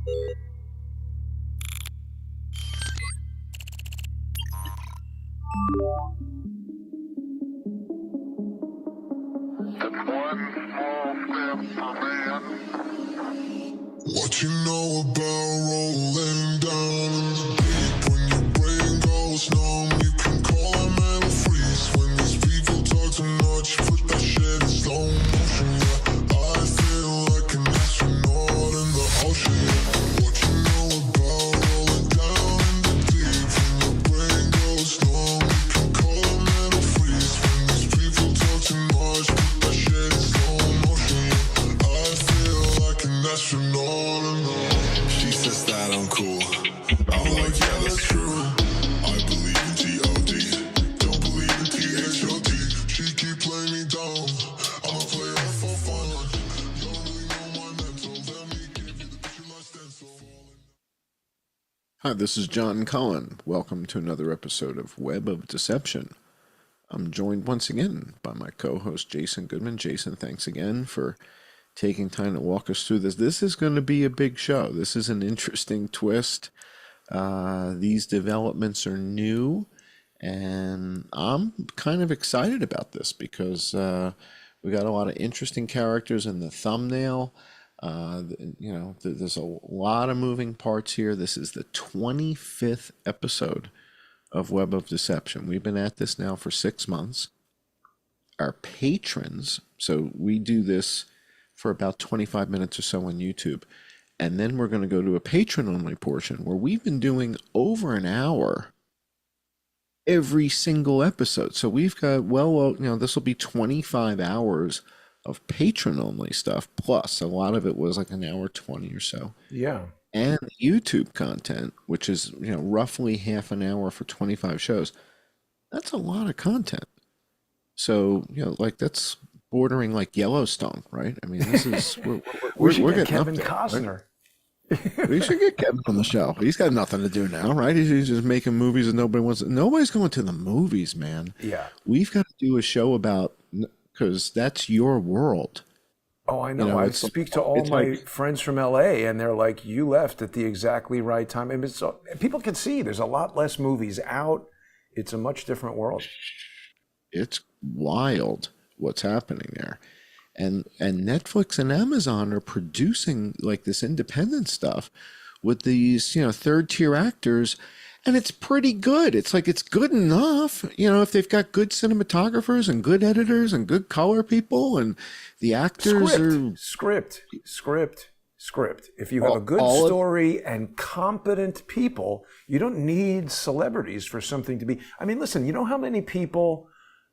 One small step for man. What you know about rolling down in the deep? When your brain goes numb, you can call a mental freeze. When these people talk too much, put that shit in slow motion. Yeah, I feel like an astronaut in the ocean. Yeah. What you know about rolling down in the deep? When your brain goes numb, you can call a mental freeze. When these people talk too much, put that shit in slow motion. Yeah, I feel like an astronaut. She says that I'm cool. I'm like, yeah, that's true. I believe in G.O.D. Don't believe in T.H.O.D. She keep playing me down. I'ma play her for fun. You don't really know my mental. Let me give you the picture like stencil. Hi, this is John Cullen. Welcome to another episode of Webb of Deception. I'm joined once again by my co-host Jason Goodman. Jason, thanks again for taking time to walk us through this. This is going to be a big show. This is an interesting twist. These developments are new, and I'm kind of excited about this because we got a lot of interesting characters in the thumbnail. There's a lot of moving parts here. This is the 25th episode of Web of Deception. We've been at this now for 6 months. Our patrons, so we do this for about 25 minutes or so on YouTube. And then we're going to go to a patron-only portion where we've been doing over an hour every single episode. So we've got, this will be 25 hours of patron-only stuff, plus a lot of it was like an hour 20 or so. Yeah. And YouTube content, which is, roughly half an hour for 25 shows. That's a lot of content. So, that's bordering like Yellowstone, right? I mean, this is we're getting Kevin up there, Costner. Right? We should get Kevin on the show. He's got nothing to do now, right? He's just making movies and nobody's going to the movies, man. Yeah. We've got to do a show about, because that's your world. Oh, I know. I speak to all my friends from LA, and they're like, "You left at the exactly right time." And people can see there's a lot less movies out. It's a much different world. It's wild what's happening there. And Netflix and Amazon are producing like this independent stuff with these, third tier actors, and it's pretty good. It's like, it's good enough, if they've got good cinematographers and good editors and good color people, and the actors script. If you have a good story and competent people, you don't need celebrities for something to be. I mean, listen, you know how many people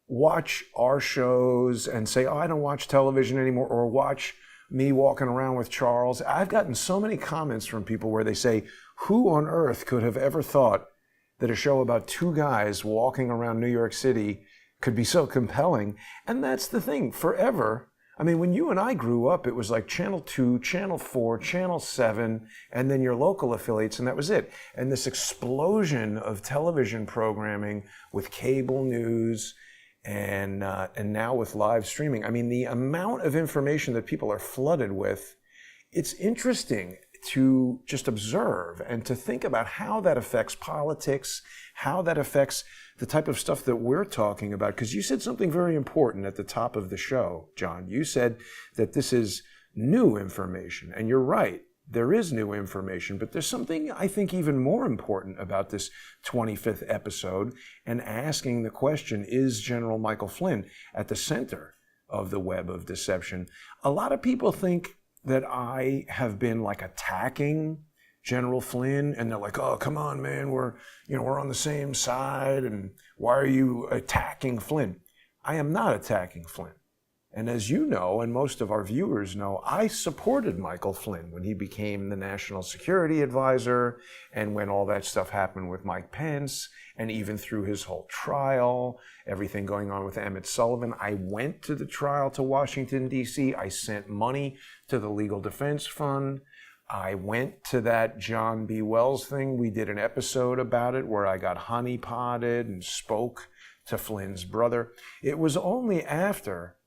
watch our shows and say, "Oh, I don't watch television anymore," or watch me walking around with Charles. I've gotten so many comments from people where they say, "Who on earth could have ever thought that a show about two guys walking around New York City could be so compelling?" And that's the thing, forever. I mean, when you and I grew up, it was like Channel 2, Channel 4, Channel 7, and then your local affiliates, and that was it. And this explosion of television programming with cable news, and now with live streaming. I mean, the amount of information that people are flooded with, it's interesting to just observe and to think about how that affects politics, how that affects the type of stuff that we're talking about. Because you said something very important at the top of the show, John. You said that this is new information, and you're right. There is new information, but there's something I think even more important about this 25th episode, and asking the question, is General Michael Flynn at the center of the Web of Deception? A lot of people think that I have been like attacking General Flynn, and they're like, "Oh, come on, man, we're on the same side, and why are you attacking Flynn?" I am not attacking Flynn. And as you know, and most of our viewers know, I supported Michael Flynn when he became the National Security Advisor, and when all that stuff happened with Mike Pence, and even through his whole trial, everything going on with Emmett Sullivan. I went to the trial to Washington, D.C. I sent money to the Legal Defense Fund. I went to that John B. Wells thing. We did an episode about it where I got honeypotted and spoke to Flynn's brother. It was only after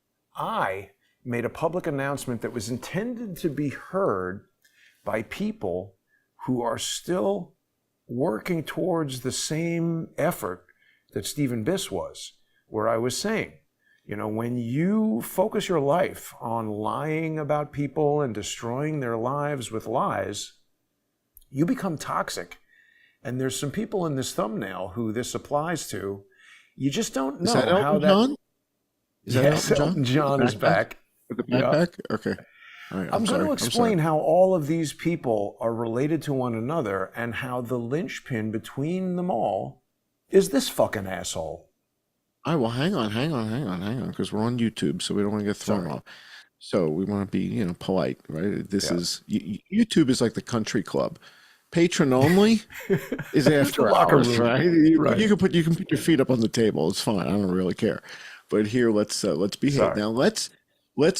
I made a public announcement that was intended to be heard by people who are still working towards the same effort that Stephen Biss was, where I was saying, when you focus your life on lying about people and destroying their lives with lies, you become toxic. And there's some people in this thumbnail who this applies to. You just don't know how that... John? Yes, Elton John is back. With the backpack? Yeah. Okay. All right, I'm going to explain how all of these people are related to one another and how the linchpin between them all is this fucking asshole. All right, well, hang on, because we're on YouTube, so we don't want to get thrown off. So we want to be, polite, right? This is YouTube is like the country club. Patron only is after hours, right? You can put your feet up on the table. It's fine. I don't really care. But here, let's behave. Sorry. Now let's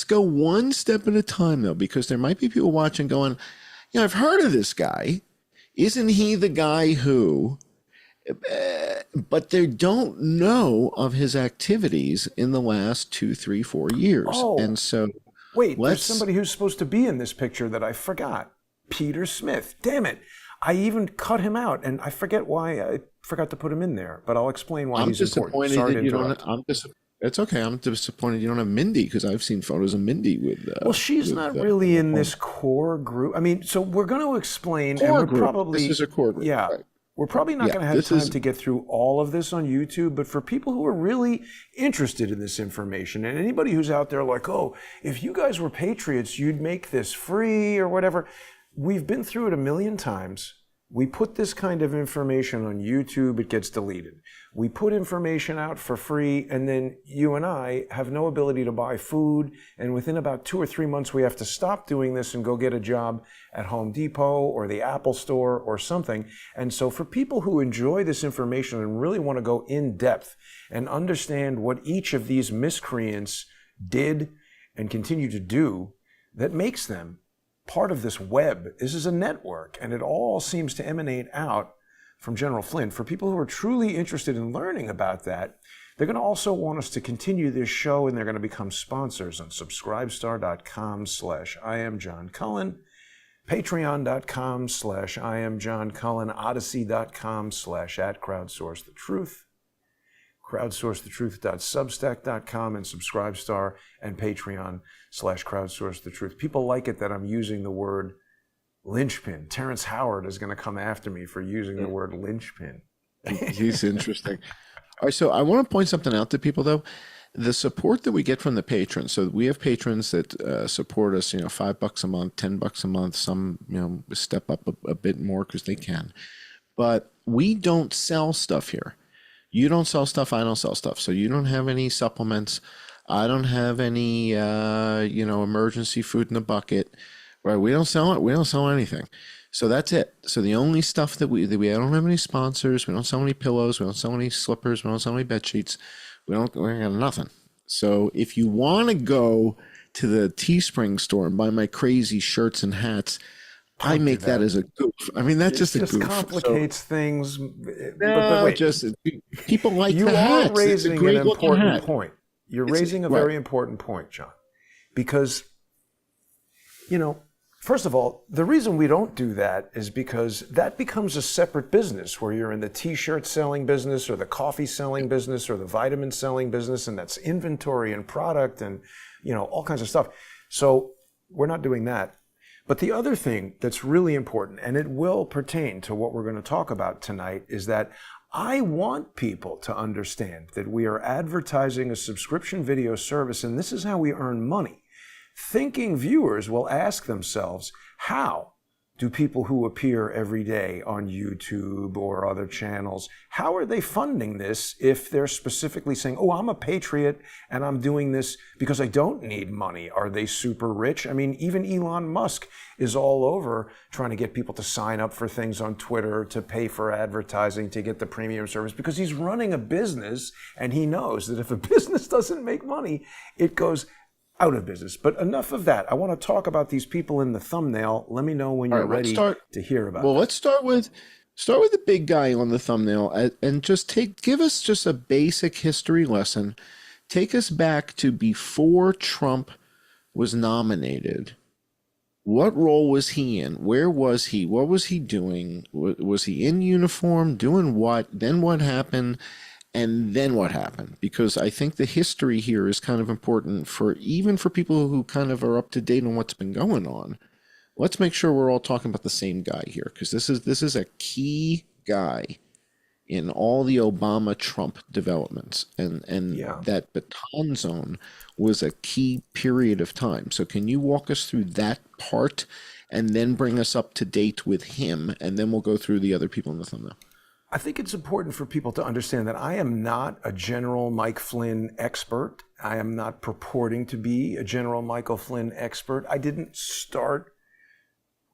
go one step at a time, though, because there might be people watching going, I've heard of this guy. Isn't he the guy who? But they don't know of his activities in the last 2, 3, 4 years. Oh, and so wait, there's somebody who's supposed to be in this picture that I forgot. Peter Smith. Damn it. I even cut him out, and I forget why I forgot to put him in there, but I'll explain why he's important. Sorry to interrupt. It's okay. I'm disappointed you don't have Mindy, because I've seen photos of Mindy with... well, she's not really in this core group. I mean, so we're going to explain... Core group. This is a core group. Yeah. Right. We're probably not going to have time to get through all of this on YouTube, but for people who are really interested in this information, and anybody who's out there like, oh, if you guys were patriots, you'd make this free or whatever... We've been through it a million times. We put this kind of information on YouTube, it gets deleted. We put information out for free, and then you and I have no ability to buy food, and within about 2 or 3 months we have to stop doing this and go get a job at Home Depot or the Apple Store or something. And so for people who enjoy this information and really want to go in depth and understand what each of these miscreants did and continue to do that makes them part of this web. This is a network, and it all seems to emanate out from General Flynn. For people who are truly interested in learning about that, they're going to also want us to continue this show, and they're going to become sponsors on subscribestar.com/IamJohnCullen, patreon.com/IamJohnCullen, odyssey.com/@crowdsourcethetruth, crowdsourcethetruth.substack.com, and Subscribestar and Patreon/crowdsourcethetruth. People like it that I'm using the word linchpin. Terrence Howard is going to come after me for using the word linchpin. He's interesting. All right, so I want to point something out to people, though. The support that we get from the patrons. So we have patrons that support us, $5 a month, $10 a month. Some, step up a bit more because they can. But we don't sell stuff here. You don't sell stuff, I don't sell stuff. So you don't have any supplements. I don't have any, emergency food in the bucket. Right? We don't sell it. We don't sell anything. So that's it. So the only stuff that we don't have any sponsors. We don't sell any pillows. We don't sell any slippers. We don't sell any bed sheets. We have nothing. So if you want to go to the Teespring store and buy my crazy shirts and hats, I make that as a goof. I mean, that's just a goof. It just complicates things. But wait, people like the hats. You are raising an important point. You're raising a very important point, John. Because, first of all, the reason we don't do that is because that becomes a separate business where you're in the T-shirt selling business or the coffee selling business or the vitamin selling business, and that's inventory and product and, all kinds of stuff. So we're not doing that. But the other thing that's really important, and it will pertain to what we're going to talk about tonight, is that I want people to understand that we are advertising a subscription video service, and this is how we earn money. Thinking viewers will ask themselves, how do people who appear every day on YouTube or other channels, how are they funding this if they're specifically saying, oh, I'm a patriot and I'm doing this because I don't need money? Are they super rich? I mean, even Elon Musk is all over trying to get people to sign up for things on Twitter, to pay for advertising, to get the premium service, because he's running a business and he knows that if a business doesn't make money, it goes out of business. But enough of that. I want to talk about these people in the thumbnail. Let me know when you're ready to hear about it. Well, let's start with the big guy on the thumbnail and just give us just a basic history lesson. Take us back to before Trump was nominated. What role was he in? Where was he? What was he doing? Was he in uniform? Doing what? Then what happened? And then what happened? Because I think the history here is kind of important for even for people who kind of are up to date on what's been going on. Let's make sure we're all talking about the same guy here, because this is a key guy in all the Obama Trump developments, and Yeah. that baton zone was a key period of time. So can you walk us through that part and then bring us up to date with him, and then we'll go through the other people in the thumbnail. I think it's important for people to understand that I am not a General Mike Flynn expert. I am not purporting to be a General Michael Flynn expert. I didn't start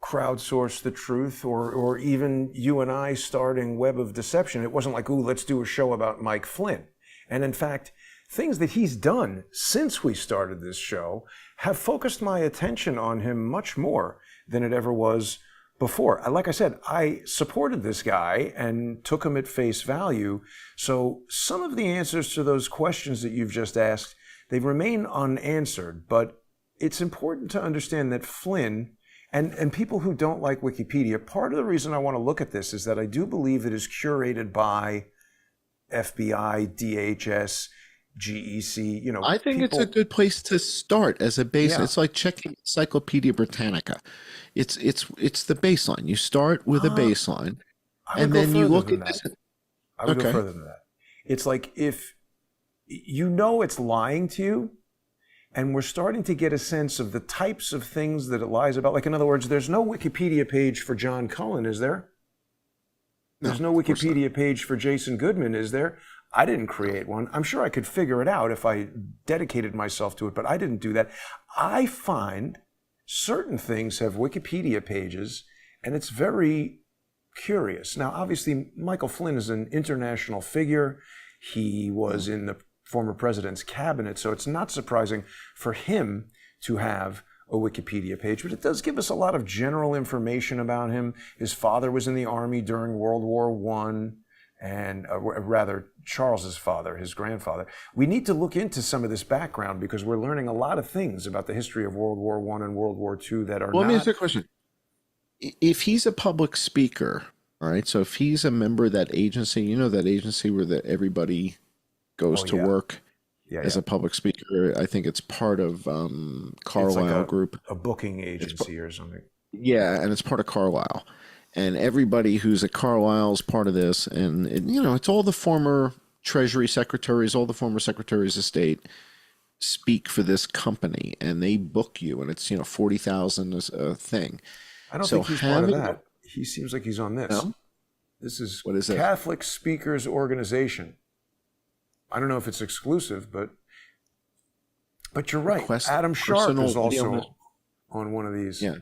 Crowdsource the Truth or even you and I starting Web of Deception. It wasn't like, ooh, let's do a show about Mike Flynn. And in fact, things that he's done since we started this show have focused my attention on him much more than it ever was before. Like I said, I supported this guy and took him at face value. So some of the answers to those questions that you've just asked, they remain unanswered. But it's important to understand that Flynn and people who don't like Wikipedia, part of the reason I want to look at this is that I do believe it is curated by FBI, DHS, GEC, I think it's a good place to start as a base. Yeah. It's like checking Encyclopedia Britannica. It's the baseline. You start with a baseline, and then you look at this. I would go Okay. further than that. It's like if you know it's lying to you, and we're starting to get a sense of the types of things that it lies about. Like, in other words, there's no Wikipedia page for John Cullen, is there? There's no of course not. Wikipedia page for Jason Goodman, is there? I didn't create one. I'm sure I could figure it out if I dedicated myself to it, but I didn't do that. I find certain things have Wikipedia pages, and it's very curious. Now, obviously, Michael Flynn is an international figure. He was in the former president's cabinet, so it's not surprising for him to have a Wikipedia page, but it does give us a lot of general information about him. His father was in the army during World War I, and rather Charles's father, his grandfather. We need to look into some of this background because we're learning a lot of things about the history of World War I and World War II that are Well, let me not... ask you a question. If he's a public speaker, all right, so if he's a member of that agency, that agency where everybody goes to yeah. work Yeah, as yeah. a public speaker, I think it's part of It's Carlisle like Group. a booking agency or something. Yeah, and it's part of Carlisle. And everybody who's at Carlisle is part of this. And, it's all the former Treasury secretaries, all the former secretaries of state speak for this company, and they book you, and it's, 40,000 is a thing. I don't So think he's part of having- that. He seems like he's on this. No? This is What is it? Catholic Speakers Organization. I don't know if it's exclusive, but you're right. Request Adam Sharp personal is also video. on one of these Yeah.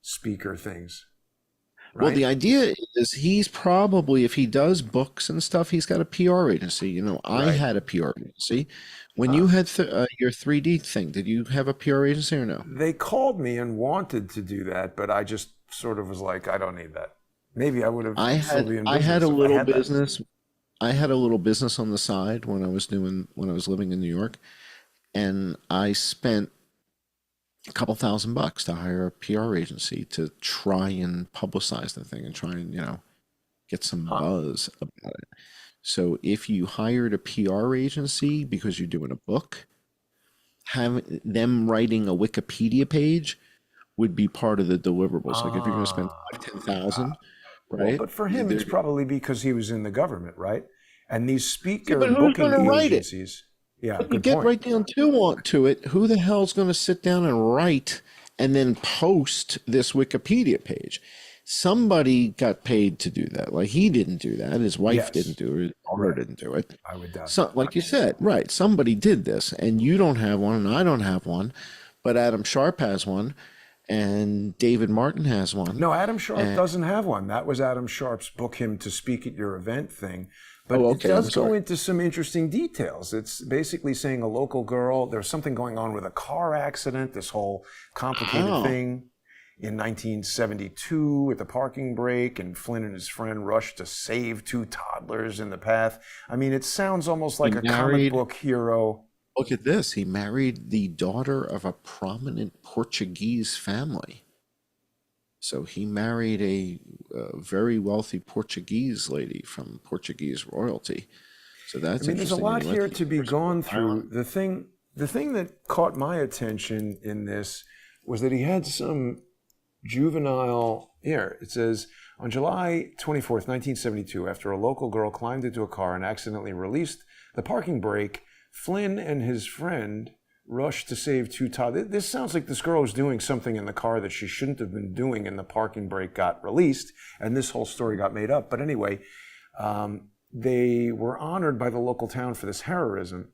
speaker things. Well, Right? the idea is he's probably, if he does books and stuff, he's got a PR agency. I Right. had a PR agency. When you had your 3D thing, did you have a PR agency or no? They called me and wanted to do that, but I just sort of was like, I don't need that. Maybe I would have still be in I had a business if little had that. business. I had a little business on the side when I was living in New York, and I spent a couple $1,000 to hire a PR agency to try and publicize the thing and try and, get some buzz about it. So if you hired a PR agency because you're doing a book, having them writing a Wikipedia page would be part of the deliverables. Like if you're going to spend 10,000, Well, right? but for him, it's probably because he was in the government, right? And these speaker but who's booking gonna write it? agencies. Yeah, But you good get point. right down to it. Who the hell's going to sit down and write and then post this Wikipedia page? Somebody got paid to do that. Like he didn't do that. His wife Yes. didn't do it. His daughter didn't do it. I would doubt. So, like you said, right? Somebody did this, and you don't have one, and I don't have one, but Adam Sharp has one, and David Martin has one. No, Adam Sharp doesn't have one. That was Adam Sharp's book him to speak at your event thing. But Oh, it okay, I'm does go sorry. into some interesting details. It's basically saying a local girl, there's something going on with a car accident, this whole complicated Oh. thing in 1972 at the parking brake, and Flynn and his friend rushed to save two toddlers in the path. I mean, it sounds almost like a comic married- book hero. Look at this. He married the daughter of a prominent Portuguese family. So he married a very wealthy Portuguese lady from Portuguese royalty. So that's there's a interesting. lot And he went here to to be University of gone through. Ireland. The thing that caught my attention in this was that he had some juvenile. Here it says, on July 24th, 1972, after a local girl climbed into a car and accidentally released the parking brake, Flynn and his friend rushed to save two toddlers. This sounds like this girl was doing something in the car that she shouldn't have been doing, and the parking brake got released, and this whole story got made up. But anyway, they were honored by the local town for this heroism,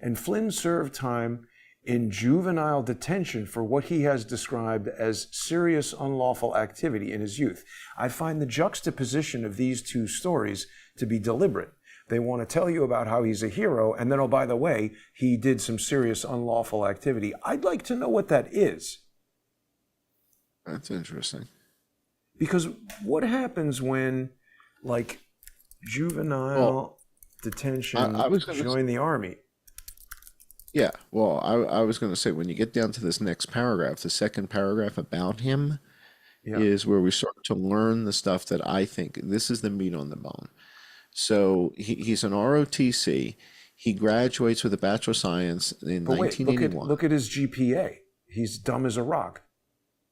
and Flynn served time in juvenile detention for what he has described as serious unlawful activity in his youth. I find the juxtaposition of these two stories to be deliberate. They want to tell you about how he's a hero, and then, oh, by the way, he did some serious unlawful activity. I'd like to know what that is. That's interesting. Because what happens when, like, juvenile detention join the army? Yeah, well, I was going to say, when you get down to this next paragraph, the second paragraph about him is where we start to learn the stuff that I think, this is the meat on the bone. So he's an ROTC. He graduates with a Bachelor of Science in 1981. Look at his GPA. He's dumb as a rock.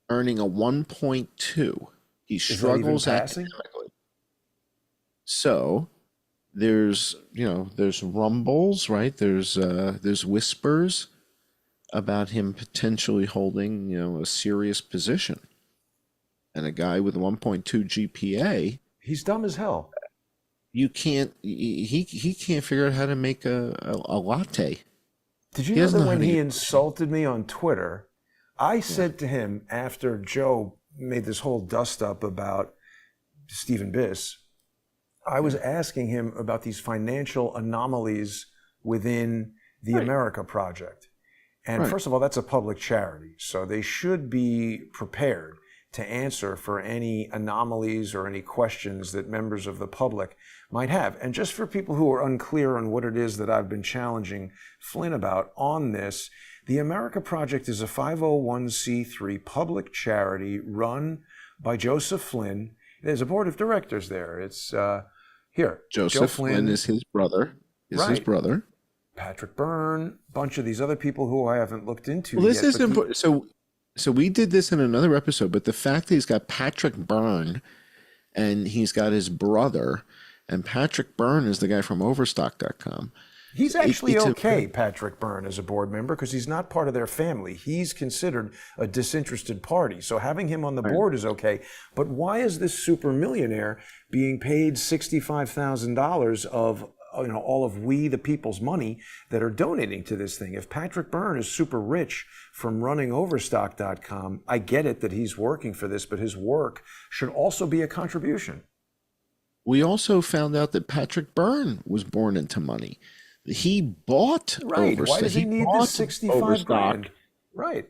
Earning a 1.2. He struggles academically. So there's rumbles, right? There's whispers about him potentially holding, a serious position. And a guy with a 1.2 GPA, he's dumb as hell. He can't figure out how to make a latte. Did you know that when he insulted me on Twitter, I said to him after Joe made this whole dust up about Stephen Biss, I was asking him about these financial anomalies within the America Project. And first of all, that's a public charity, so they should be prepared to answer for any anomalies or any questions that members of the public might have. And just for people who are unclear on what it is that I've been challenging Flynn about on this, the America Project is a 501c3 public charity run by Joseph Flynn. There's a board of directors there. It's here. Joseph Flynn is his brother. His brother. Patrick Byrne, a bunch of these other people who I haven't looked into yet. This is important. So we did this in another episode, but the fact that he's got Patrick Byrne and he's got his brother, and Patrick Byrne is the guy from Overstock.com. He's actually okay, Patrick Byrne, as a board member, because he's not part of their family. He's considered a disinterested party. So having him on the board is okay. But why is this super millionaire being paid $65,000 of all of we the people's money that are donating to this thing? If Patrick Byrne is super rich from running Overstock.com, I get it that he's working for this, but his work should also be a contribution. We also found out that Patrick Byrne was born into money. He bought Overstock. Why does he need this 65 grand? Right.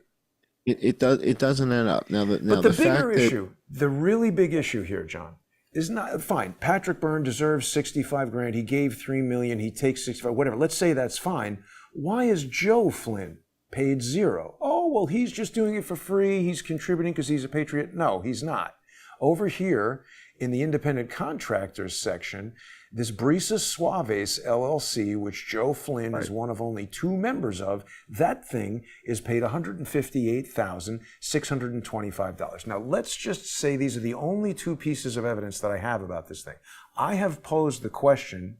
It doesn't add up. But the bigger issue, the really big issue here, John, is not fine. Patrick Byrne deserves 65 grand. He gave 3 million. He takes 65, whatever. Let's say that's fine. Why is Joe Flynn paid $0? Oh, well, he's just doing it for free. He's contributing because he's a patriot. No, he's not. Over here in the independent contractors section, this Brisa Suaves LLC, which Joe Flynn is one of only 2 members of, that thing is paid $158,625. Now, let's just say these are the only 2 pieces of evidence that I have about this thing. I have posed the question,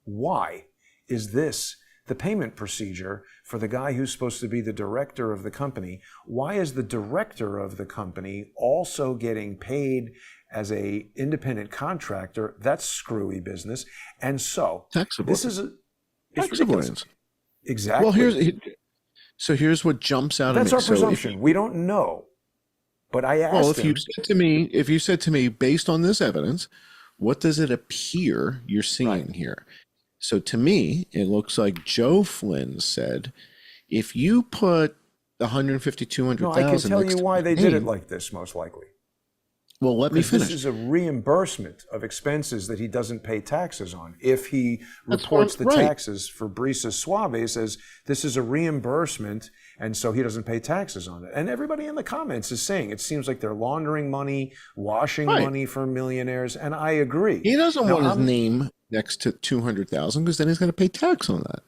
why is this the payment procedure for the guy who's supposed to be the director of the company? Why is the director of the company also getting paid as a independent contractor? That's screwy business. And so this is tax avoidance. Exactly. Well, here's what jumps out That's at me. Our presumption. We don't know. But I asked if you said to me, based on this evidence, what does it appear you're seeing here? So to me, it looks like Joe Flynn said, if you put $150,000, $200,000. No, I can tell you why they did it like this, most likely. Well, let me finish. This is a reimbursement of expenses that he doesn't pay taxes on. If he reports the taxes for Brisa Suave, says this is a reimbursement, And so he doesn't pay taxes on it. And everybody in the comments is saying it seems like they're laundering money, washing money for millionaires. And I agree. He doesn't want his name next to 200,000 because then he's going to pay tax on that.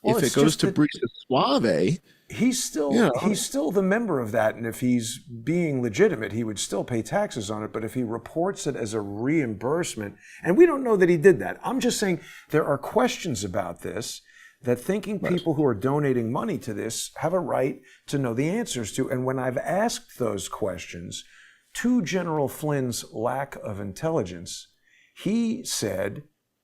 Well, if it goes to Brisa Suave, he's still the member of that. And if he's being legitimate, he would still pay taxes on it. But if he reports it as a reimbursement, and we don't know that he did that. I'm just saying there are questions about this that thinking people who are donating money to this have a right to know the answers to. And when I've asked those questions to General Flynn's lack of intelligence, he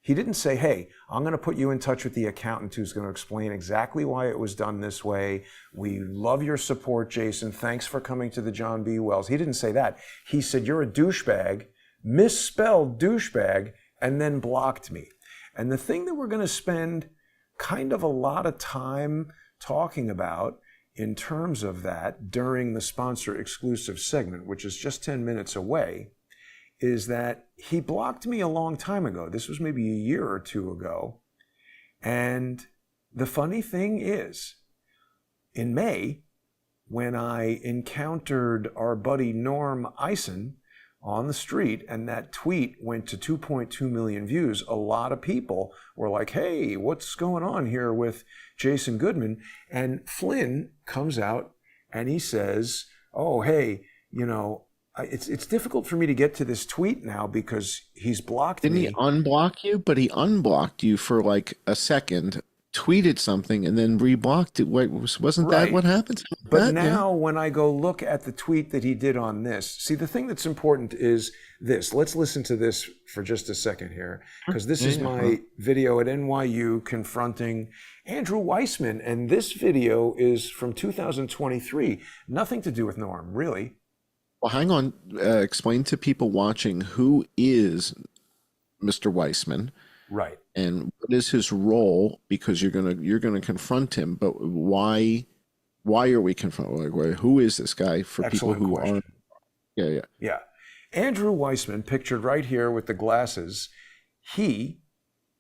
didn't say, hey, I'm going to put you in touch with the accountant who's going to explain exactly why it was done this way. We love your support, Jason. Thanks for coming to the John B. Wells. He didn't say that. He said, you're a douchebag, misspelled douchebag, and then blocked me. And the thing that we're going to spend kind of a lot of time talking about in terms of that during the sponsor exclusive segment, which is just 10 minutes away, is that he blocked me a long time ago. This was maybe a year or two ago. And the funny thing is, in May, when I encountered our buddy Norm Eisen on the street, and that tweet went to 2.2 million views, a lot of people were like, hey, what's going on here with Jason Goodman? And Flynn comes out and he says, oh, hey, it's difficult for me to get to this tweet now because he's blocked me. Didn't he unblock you? But he unblocked you for like a second, tweeted something, and then reblocked it. Wait, wasn't that what happened? But now when I go look at the tweet that he did on this, see, the thing that's important is this. Let's listen to this for just a second here, because this is my video at NYU confronting Andrew Weissman. And this video is from 2023. Nothing to do with Norm, really. Well, hang on. Explain to people watching who is Mr. Weissman, right? And what is his role? Because you're gonna confront him, but why are we confronting? Like, who is this guy for Excellent people who question. aren't? Yeah. Andrew Weissman, pictured right here with the glasses, he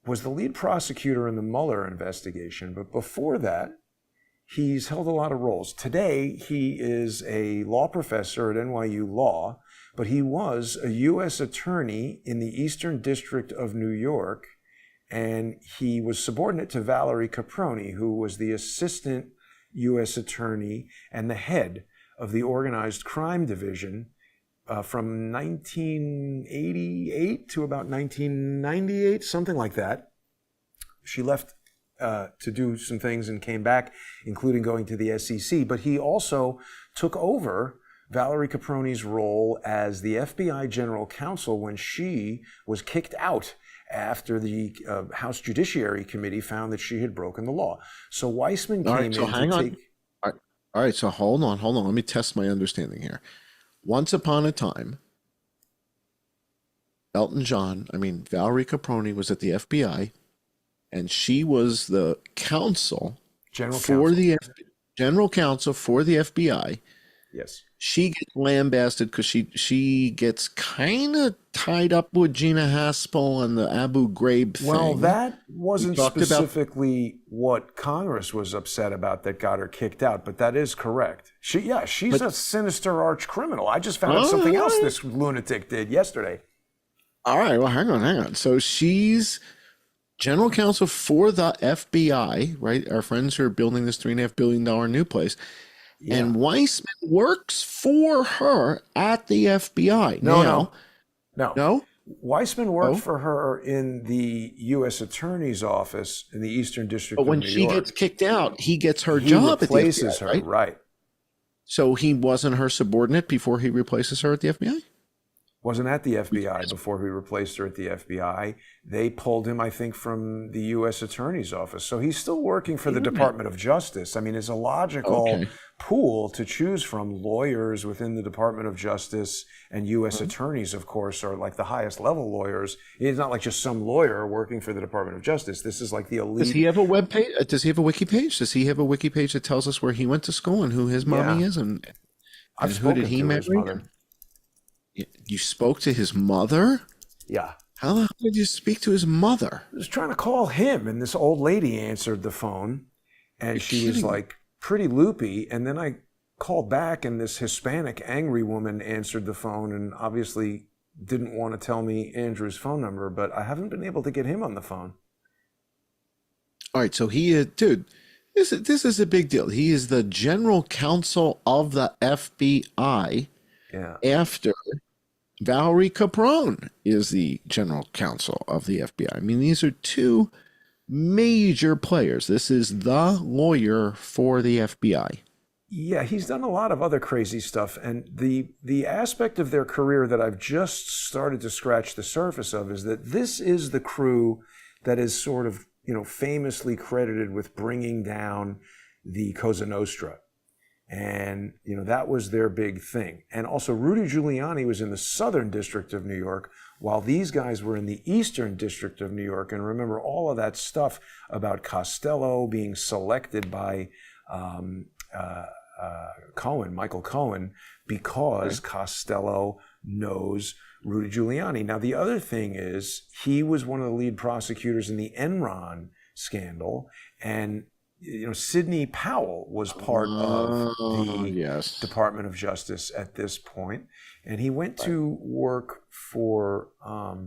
was the lead prosecutor in the Mueller investigation, but before that, he's held a lot of roles. Today, he is a law professor at NYU Law, but he was a U.S. attorney in the Eastern District of New York, and he was subordinate to Valerie Caproni, who was the assistant U.S. attorney and the head of the Organized Crime Division from 1988 to about 1998, something like that. She left to do some things and came back, including going to the SEC. But he also took over Valerie Caproni's role as the FBI general counsel when she was kicked out after the House Judiciary Committee found that she had broken the law. So Weissman came in to take... All right, so hold on. Let me test my understanding here. Once upon a time, Valerie Caproni was at the FBI, and she was the general counsel for the FBI. Yes. She gets lambasted because she gets kind of tied up with Gina Haspel and the Abu Ghraib thing. Well, that wasn't specifically what Congress was upset about that got her kicked out, but that is correct. She's a sinister arch criminal. I just found out something else this lunatic did yesterday. All right, well, hang on. So she's general counsel for the FBI, right? Our friends who are building this $3.5 billion new place. Yeah. And Weissman works for her at the FBI. No. Weissman worked for her in the U.S. Attorney's office in the Eastern District of New York. But when she gets kicked out, he gets her job at the FBI. He replaces her, right? So he wasn't her subordinate before he replaces her at the FBI? Wasn't at the FBI before he replaced her at the FBI. They pulled him, I think, from the U.S. Attorney's office. So he's still working for the Department of Justice. I mean, it's a logical pool to choose from. Lawyers within the Department of Justice and U.S. attorneys, of course, are like the highest level lawyers. It's not like just some lawyer working for the Department of Justice. This is like the elite. Does he have a web page? Does he have a wiki page? Does he have a wiki page that tells us where he went to school and who his mommy is? And who did he marry? You spoke to his mother? Yeah. How the hell did you speak to his mother? I was trying to call him, and this old lady answered the phone, and she was like, pretty loopy. And then I called back, and this Hispanic angry woman answered the phone and obviously didn't want to tell me Andrew's phone number, but I haven't been able to get him on the phone. All right, so he is, dude, this is a big deal. He is the general counsel of the FBI. Yeah. After Valerie Caprone is the general counsel of the FBI. I mean, these are two major players. This is the lawyer for the FBI. Yeah, he's done a lot of other crazy stuff, and the aspect of their career that I've just started to scratch the surface of is that this is the crew that is sort of, famously credited with bringing down the Cosa Nostra. And, that was their big thing. And also Rudy Giuliani was in the Southern District of New York, while these guys were in the Eastern District of New York. And remember all of that stuff about Costello being selected by Michael Cohen, because Costello knows Rudy Giuliani. Now, the other thing is he was one of the lead prosecutors in the Enron scandal, and Sidney Powell was part of the Department of Justice at this point, and he went to work for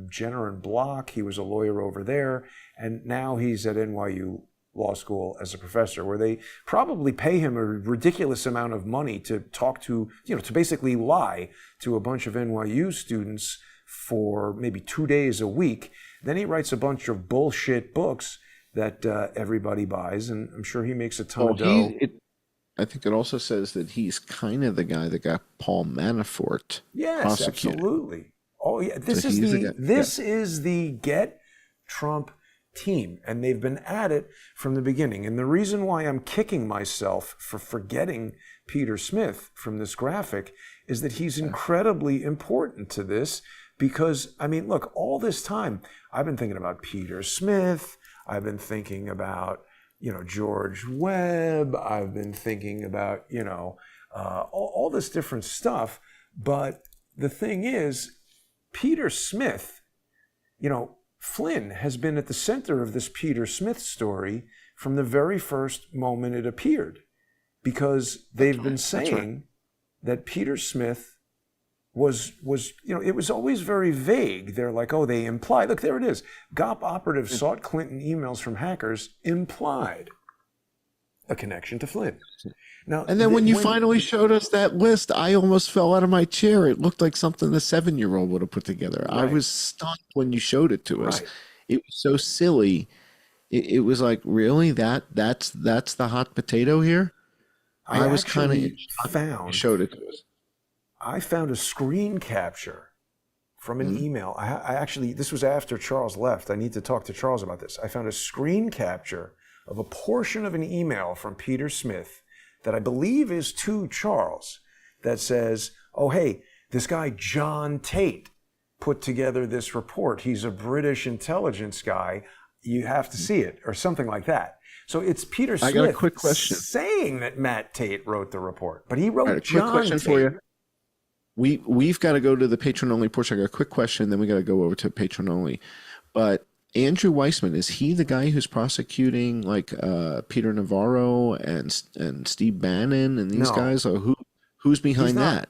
Jenner and Block. He was a lawyer over there, and now he's at NYU Law School as a professor, where they probably pay him a ridiculous amount of money to talk to, to basically lie to a bunch of NYU students for maybe 2 days a week. Then he writes a bunch of bullshit books that everybody buys, and I'm sure he makes a ton of dough. I think it also says that he's kind of the guy that got Paul Manafort prosecuted. Absolutely. Oh yeah, this is the Get Trump team, and they've been at it from the beginning. And the reason why I'm kicking myself for forgetting Peter Smith from this graphic is that he's incredibly important to this, because, look, all this time I've been thinking about Peter Smith, I've been thinking about, George Webb, I've been thinking about, all this different stuff. But the thing is, Peter Smith, Flynn has been at the center of this Peter Smith story from the very first moment it appeared, because they've been saying that Peter Smith was it was always very vague. They're like, they imply. Look, there it is. GOP operatives sought Clinton emails from hackers implied a connection to Flynn. Now, and then when you finally showed us that list, I almost fell out of my chair. It looked like something a 7-year-old would have put together. Right. I was stunned when you showed it to us. Right. It was so silly. It was like, really? That's the hot potato here? I was kind of showed it to us. I found a screen capture from an email. I actually, this was after Charles left. I need to talk to Charles about this. I found a screen capture of a portion of an email from Peter Smith that I believe is to Charles, that says, oh, hey, this guy John Tate put together this report. He's a British intelligence guy. You have to see it, or something like that. So it's Peter Smith, I got a quick question, saying that Matt Tate wrote the report, but he wrote John quick question Tate. For you. We've got to go to the patron only portion. I got a quick question, then we got to go over to patron only. But Andrew Weissman, is he the guy who's prosecuting like Peter Navarro and Steve Bannon and these guys? Or who's behind that?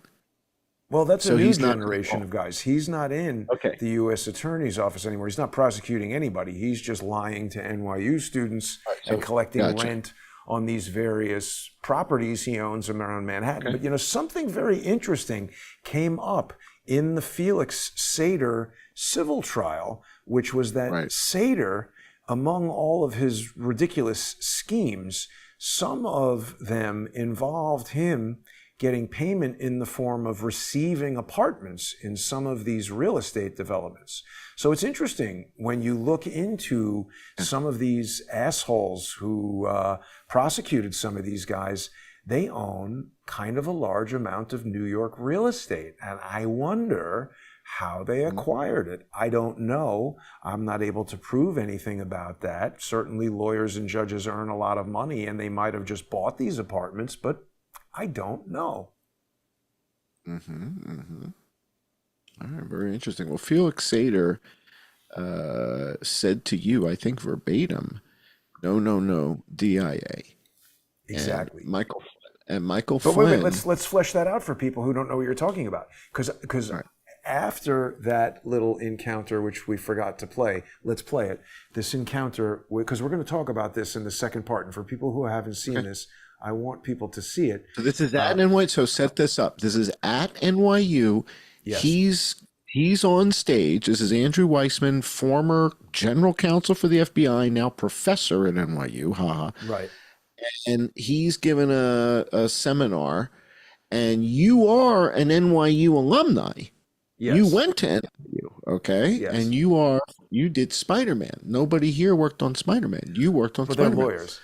Well, that's a new generation of guys. He's not in the U.S. Attorney's Office anymore. He's not prosecuting anybody. He's just lying to NYU students and collecting rent on these various properties he owns around Manhattan. But, something very interesting came up in the Felix Sater civil trial, which was that Sater, among all of his ridiculous schemes, some of them involved him getting payment in the form of receiving apartments in some of these real estate developments. So it's interesting when you look into some of these assholes who prosecuted some of these guys, they own kind of a large amount of New York real estate. And I wonder how they acquired it. I don't know. I'm not able to prove anything about that. Certainly lawyers and judges earn a lot of money, and they might have just bought these apartments, but I don't know. All right, very interesting. Well, Felix Sater said to you, I think verbatim, no, DIA. Exactly. Michael But Flynn. wait, let's flesh that out for people who don't know what you're talking about. Because Right. after that little encounter, which we forgot to play, let's play it. This encounter, because we're going to talk about this in the second part. And for people who haven't seen this, I want people to see it. So this is at NYU. So set this up. This is at NYU. Yes. He's on stage. This is Andrew Weissman, former general counsel for the FBI, now professor at NYU. Haha. Right. And he's given a seminar, and you are an NYU alumni. Yes. You went to NYU, okay? Yes. And you did Spider-Man. Nobody here worked on Spider-Man. You worked on But Spider-Man. they're lawyers.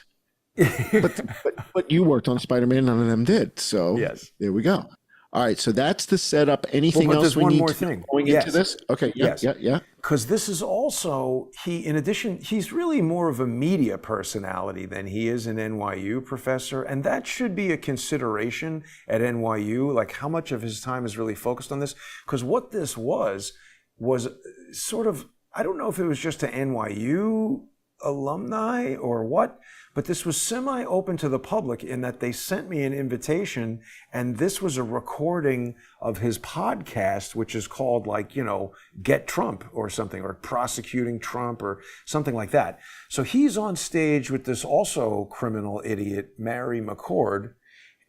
but you worked on Spider-Man. None of them did. So Yes. there we go. All right. So that's the setup. Anything But else there's we one need more to thing. going Yes. into this? Okay. Yeah. Yes. Yeah. Because this is also, in addition, he's really more of a media personality than he is an NYU professor. And that should be a consideration at NYU, like how much of his time is really focused on this. Because what this was sort of, I don't know if it was just to NYU alumni or what, but this was semi-open to the public in that they sent me an invitation, and this was a recording of his podcast, which is called Get Trump or something, or Prosecuting Trump or something like that. So he's on stage with this also criminal idiot, Mary McCord,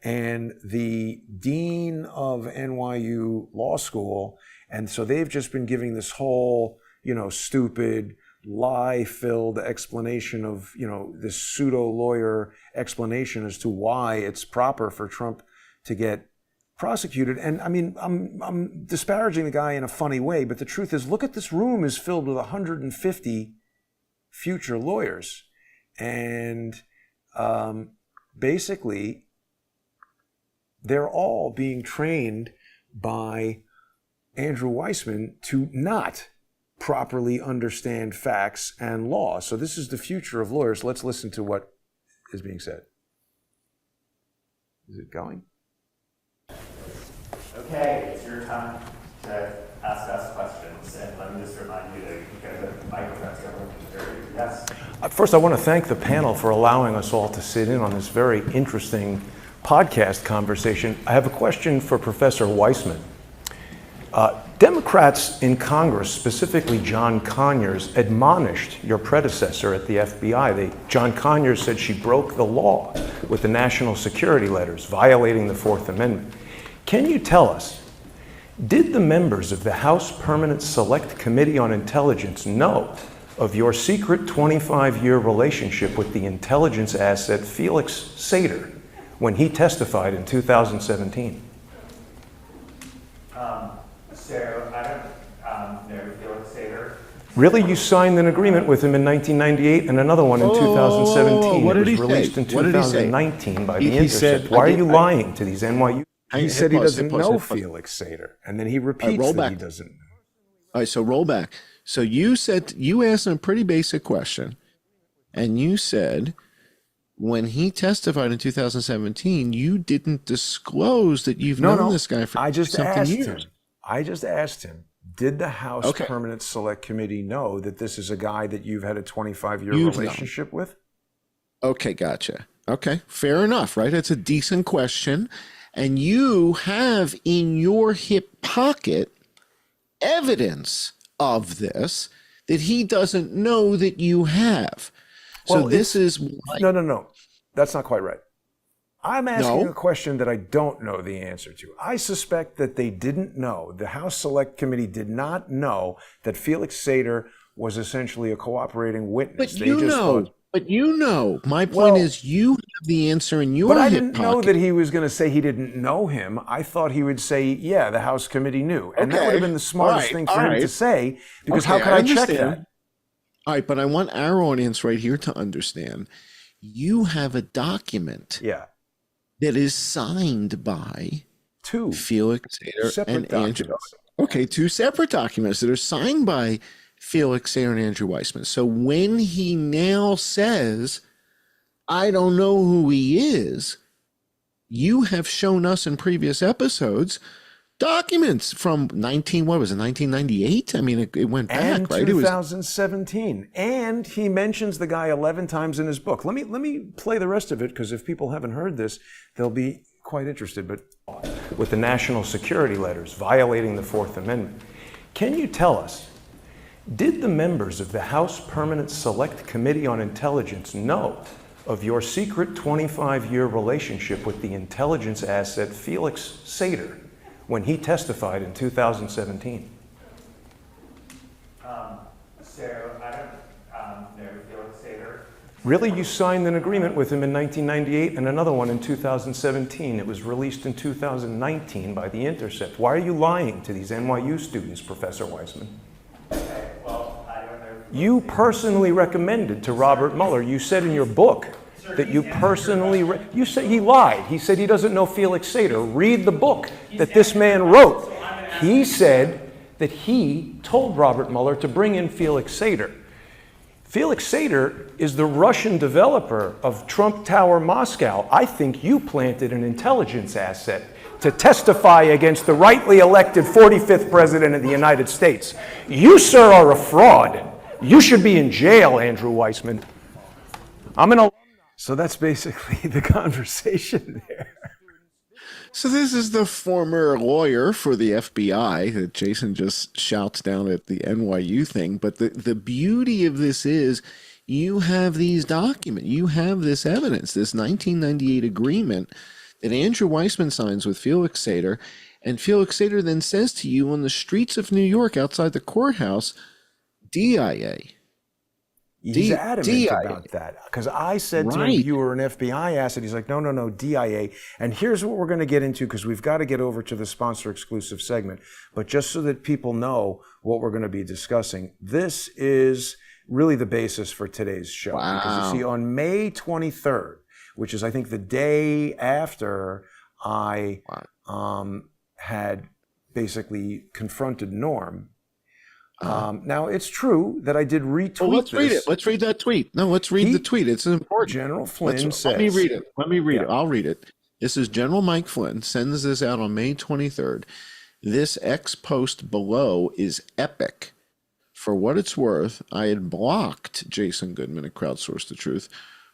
and the dean of NYU Law School. And so they've just been giving this whole, stupid, lie-filled explanation of, this pseudo-lawyer explanation as to why it's proper for Trump to get prosecuted. And I mean, I'm disparaging the guy in a funny way, but the truth is, look at this room is filled with 150 future lawyers. And basically, they're all being trained by Andrew Weissman to not properly understand facts and law. So this is the future of lawyers. Let's listen to what is being said. Is it going? Okay, it's your time to ask us questions. And let me just remind you that you can get the microphones going. Yes? First, I want to thank the panel for allowing us all to sit in on this very interesting podcast conversation. I have a question for Professor Weissman. Democrats in Congress, specifically John Conyers, admonished your predecessor at the FBI. John Conyers said she broke the law with the national security letters, violating the Fourth Amendment. Can you tell us, did the members of the House Permanent Select Committee on Intelligence know of your secret 25-year relationship with the intelligence asset Felix Sater when he testified in 2017? So I don't know Felix Sater. Really? You signed an agreement with him in 1998 and another one in 2017. What did he It was released say? in What did he say? 2019 by He The Intercept. said- Why are you lying to these NYU? He said he pause, doesn't pause, know pause. Felix Sater, and then he repeats roll that back. he doesn't. All right. So roll back. So you asked him a pretty basic question, and you said, when he testified in 2017, you didn't disclose that you've known this guy for I just something asked years. him. I just asked him, did the House Okay. Permanent Select Committee know that this is a guy that you've had a 25-year You've known. relationship with? Okay, gotcha. Okay, fair enough, right? That's a decent question. And you have in your hip pocket evidence of this that he doesn't know that you have. So Well, this is why. No. That's not quite right. I'm asking No? a question that I don't know the answer to. I suspect that they didn't know, the House Select Committee did not know that Felix Sater was essentially a cooperating witness. But you know. thought- But you know. My point Well- is you have the answer in your But I hip didn't know pocket. that he was going to say he didn't know him. I thought he would say, yeah, the House Committee knew. And that Okay. would have been the smartest All thing right. for All him to right. say, because Okay, how could I check understand. that? All right, but I want our audience right here to understand. You have a document Yeah. that is signed by Two Felix Sater separate and Andrew. documents. Okay, two separate documents that are signed by Felix Sater and Andrew Weissman. So when he now says, I don't know who he is, you have shown us in previous episodes documents from 1998? I mean, it went back, and right? 2017. And he mentions the guy 11 times in his book. Let me play the rest of it, because if people haven't heard this, they'll be quite interested. But with the national security letters violating the Fourth Amendment, can you tell us, did the members of the House Permanent Select Committee on Intelligence know of your secret 25-year relationship with the intelligence asset Felix Sater when he testified in 2017? So I don't know Felix Sater. Really? You signed an agreement with him in 1998 and another one in 2017. It was released in 2019 by The Intercept. Why are you lying to these NYU students, Professor Weissman? Okay, well, I don't know. You personally recommended to Robert Mueller. You said in your book that you personally, you said he lied. He said he doesn't know Felix Sater. Read the book that this man wrote. He said that he told Robert Mueller to bring in Felix Sater. Felix Sater is the Russian developer of Trump Tower Moscow. I think you planted an intelligence asset to testify against the rightly elected 45th president of the United States. You, sir, are a fraud. You should be in jail, Andrew Weissman. So that's basically the conversation there. So this is the former lawyer for the FBI that Jason just shouts down at the NYU thing. But the beauty of this is you have these documents, you have this evidence, this 1998 agreement that Andrew Weissman signs with Felix Sater. And Felix Sater then says to you on the streets of New York outside the courthouse, DIA. He's adamant about that, because I said to him, you were an FBI asset. He's like, no, DIA. And here's what we're going to get into, because we've got to get over to the sponsor exclusive segment. But just so that people know what we're going to be discussing, this is really the basis for today's show. Wow. Because you see, on May 23rd, which is, I think, the day after I had basically confronted Norm. Now, it's true that I did retweet let's read it. Let's read that tweet. No, let's read the tweet. It's important. General Flynn says... Let me read it. I'll read it. This is General Mike Flynn, sends this out on May 23rd. This X post below is epic. For what it's worth, I had blocked Jason Goodman at Crowdsource the Truth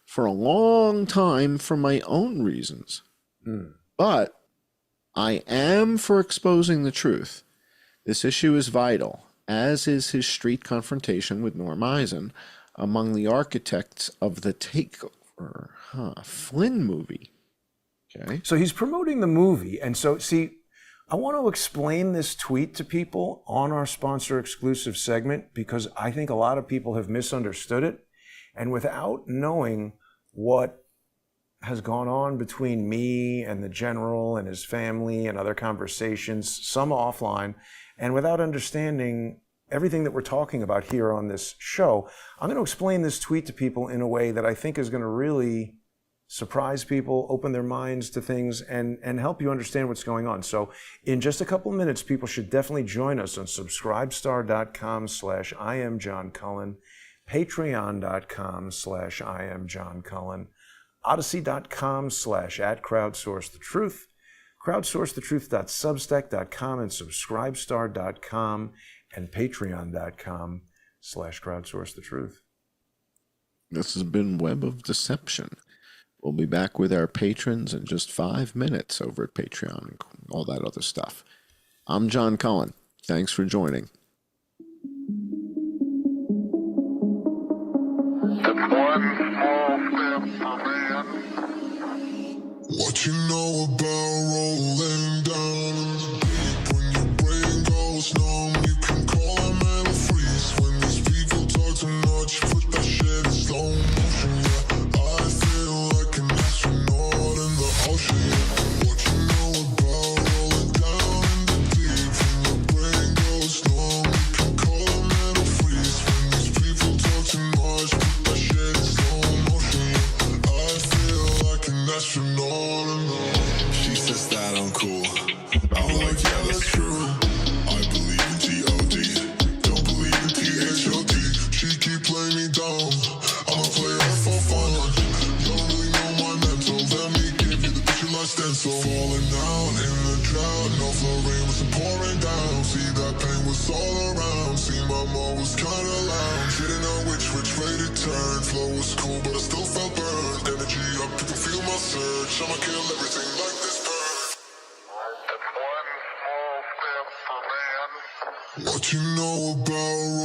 for a long time for my own reasons. But I am for exposing the truth. This issue is vital, as is his street confrontation with Norm Eisen, among the architects of the Takeover Flynn movie. Okay. So he's promoting the movie. And so, see, I want to explain this tweet to people on our sponsor exclusive segment, because I think a lot of people have misunderstood it. And without knowing what has gone on between me and the general and his family and other conversations, some offline, and without understanding everything that we're talking about here on this show, I'm going to explain this tweet to people in a way that I think is going to really surprise people, open their minds to things, and help you understand what's going on. So in just a couple of minutes, people should definitely join us on subscribestar.com/IamJohnCullen, patreon.com/IamJohnCullen, odyssey.com/@crowdsourcethetruth, crowdsourcethetruth.substack.com, and subscribestar.com, and patreon.com/crowdsourcethetruth. This has been Web of Deception. We'll be back with our patrons in just 5 minutes over at Patreon and all that other stuff. I'm John Cullen. Thanks for joining. What you know about rolling down in the deep? When your brain goes numb, you can call a mental freeze. When these people talk too much, put that shit in slow motion, yeah. I feel like an astronaut in the ocean, yeah. What you know about rolling down in the deep? When your brain goes numb, you can call a mental freeze. When these people talk too much, put that shit in slow motion, yeah. I feel like an astronaut. She says that I'm cool. search. I'ma kill everything like this bird. It's one small step for man. What you know about